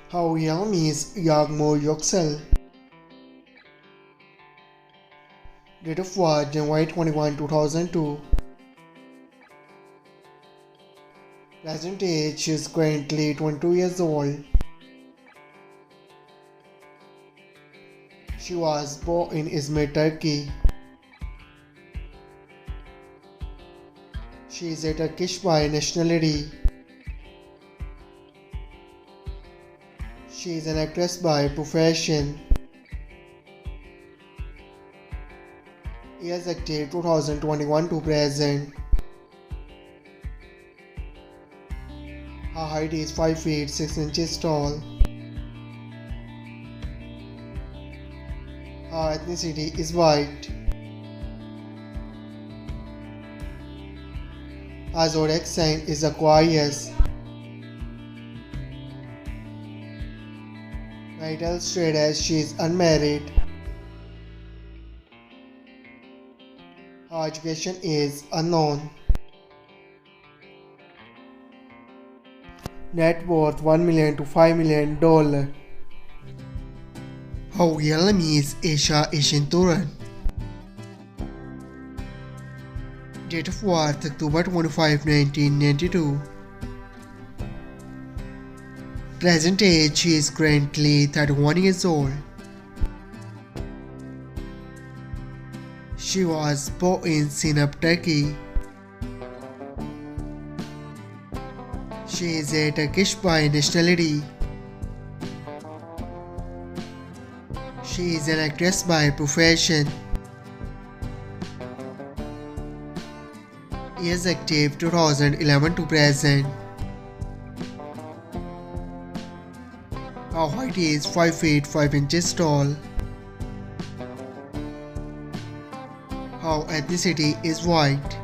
How young is Yagmur Yuksel? Date of birth January 21, 2002. Present age she is currently 22 years old. She was born in Izmir, Turkey. She is a Turkish by nationality. She is an actress by profession. Years active 2021 to present. Her height is 5 feet 6 inches tall. Her ethnicity is white. Her zodiac sign is Aquarius. Marital status: she is unmarried. Her education is unknown. Net worth $1 million to $5 million. How young is Aysin Turan? Date of birth October 25, 1992. Present age she is currently 31 years old. She was born in Sinop, Turkey. She is a Turkish by nationality. She is an actress by profession. Years active 2011 to present. Her height is 5 feet 5 inches tall. Her ethnicity is white.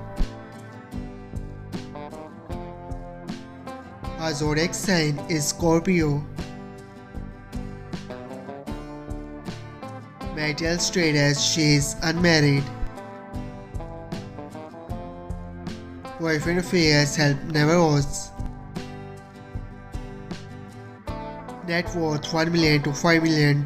Her zodiac sign is Scorpio. Marital status: she is unmarried. Boyfriend affairs: help never was. Net worth $1 million to $5 million.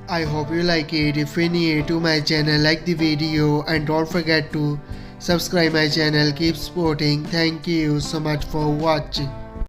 I hope you like it. If you're new to my channel, like the video and don't forget to subscribe my channel. Keep supporting. Thank you so much for watching.